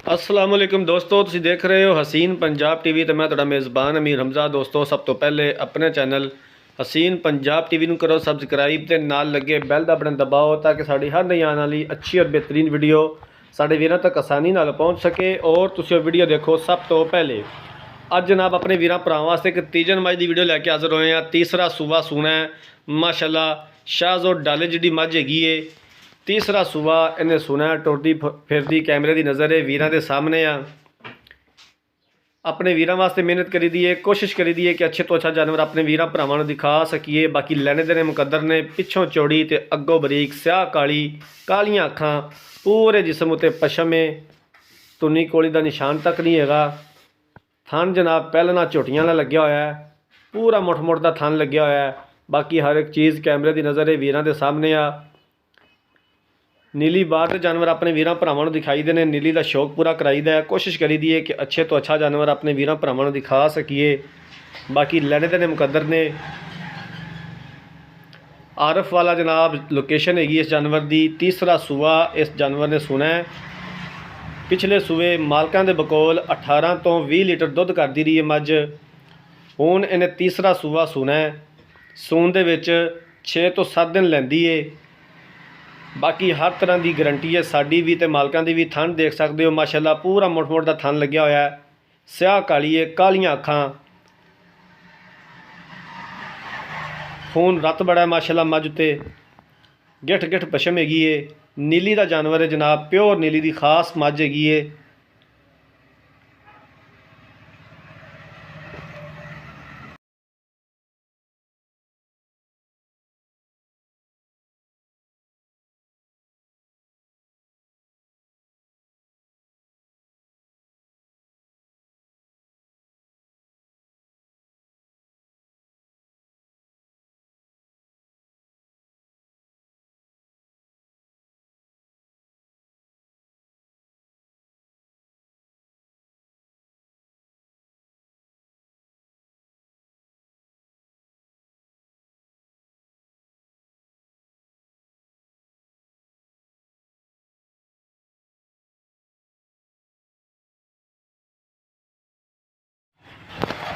अस्सलाम वालेकुम दोस्तों, ਤੁਸੀਂ देख रहे हो हसीन पंजाब टीवी तो मैं ਤੁਹਾਡਾ मेज़बान अमीर हमजा। दोस्तों सब तो पहले अपने चैनल हसीन पंजाब टीवी ਨੂੰ करो सबसक्राइब ਤੇ ਨਾਲ ਲੱਗੇ ਬੈਲ ਦਾ ਬਟਨ ਦਬਾਓ ਤਾਂ ਕਿ ਸਾਡੀ ਹਰ ਨਈ ਆਉਣ ਵਾਲੀ ਅੱਛੀ ਔਰ ਬਿਹਤਰੀਨ ਵੀਡੀਓ ਸਾਡੇ ਵੀਰਾਂ ਤੱਕ ਆਸਾਨੀ ਨਾਲ ਪਹੁੰਚ ਸਕੇ ਔਰ ਤੁਸੀਂ ਉਹ ਵੀਡੀਓ ਦੇਖੋ ਸਭ ਤੋਂ ਪਹਿਲੇ। ਅੱਜ ਜਨਾਬ ਆਪਣੇ ਵੀਰਾਂ ਭਰਾਵਾਂ ਵਾਸਤੇ ਇੱਕ ਤੀਜਨ ਮੱਝ ਦੀ ਵੀਡੀਓ ਲੈ ਕੇ ਹਾਜ਼ਰ ਹੋਏ ਆ। ਤੀਸਰਾ ਸੂਆ ਸੂਣਾ ਹੈ ਮਾਸ਼ਾਅੱਲਾ, शाहजो डाले जी मझ हैगी है। तीसरा सूबा इन्हें सुना टुरदी फिरदी कैमरे की नज़र है वीरां दे सामने आ। अपने वीरां वास्ते मेहनत करी दी है, कोशिश करी दी है कि अच्छे तो अच्छा जानवर अपने वीरां भरावां नूं दिखा सकीए। बाकी लैने देने मुकद्दर ने, पिछों चौड़ी तो अगों बरीक, स्याह काली, कालियां अखां, पूरे जिसम उत्ते पशम है, तुनी कोली का निशान तक नहीं हैगा। थन जनाब पहलना झोटियां नाल लग्या होया है, पूरा मुठ मुठ का थन लग्या होया है। बाकी हर एक चीज़ कैमरे की नज़र है वीरां दे सामने आ। नीली बार के जानवर अपने वीरां भरावां नूं दिखाई देने, नीली का शौक पूरा कराईदा है। कोशिश करी दी है कि अच्छे तो अच्छा जानवर अपने वीरां भरावां नूं दिखा सकीए। बाकी लैने देने मुकद्दर ने। आरफ वाला जनाब लोकेशन हैगी इस जानवर की। तीसरा सूआ इस जानवर ने सुना है। पिछले सूए मालकां दे बकोल 18 तो 20 लीटर दुध करदी रही है मझ। हुण इन्हें तीसरा सूआ सुना है। सून दे विच 6 तो 7 दिन लैंदी है। बाकी हर तरह की गारंटी है साड़ी भी तो मालकां दी भी। थन देख सकते हो माशाअल्लाह, पूरा मुठ मुठ का थन लग्या होया है। स्याह काली है, कालियां अखां, खून रत बड़ा है माशाअल्लाह मझ उत्ते। गिठ गिठ पशम हैगी है। नीली का जानवर है जनाब, प्योर नीली की खास मझ हैगी है।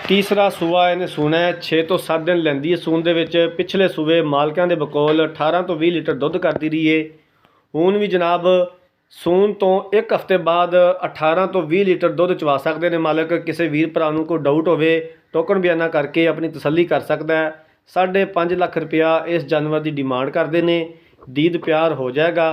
तीसरा सूआ इन्हें सुना है 6 तो 7 दिन लैंदी है सून दे विच। पिछले सूबे मालकां दे बकोल 18 तो 20 लीटर दुध करती रही है। हुण भी जनाब सून तो एक हफ्ते बाद 18 तो 20 लीटर दुध चवा सकते हैं मालक। किसी वीर भरा नूं कोई डाउट होवे टोकन बयाना करके अपनी तसल्ली कर सकता है। 5.5 लाख रुपया इस जानवर की डिमांड करते हैं। दीद प्यार हो जाएगा।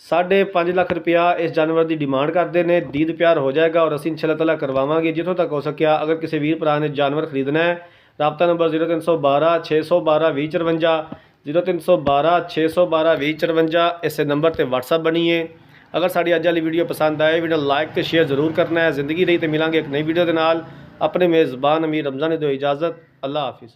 5.5 लाख रुपया इस जानवर की डिमांड करते हैं। दीद प्यार हो जाएगा और असीं इंशाअल्लाह ताला करवावांगे जितों तक हो सकिया। अगर किसी वीर भरा ने जानवर खरीदना है, राबता नंबर 0312 612 2054, 0312 612 2054 इस नंबर पर WhatsApp बनी है। अगर साड़ी अज वाली वीडियो पसंद आए, वीडियो लाइक तो शेयर जरूर करना है। जिंदगी रही तो मिलांगे एक नई वीडियो के नाल। अपने मेज़बान अमीर रमज़ान ने दो इजाज़त। अल्लाह हाफिज़।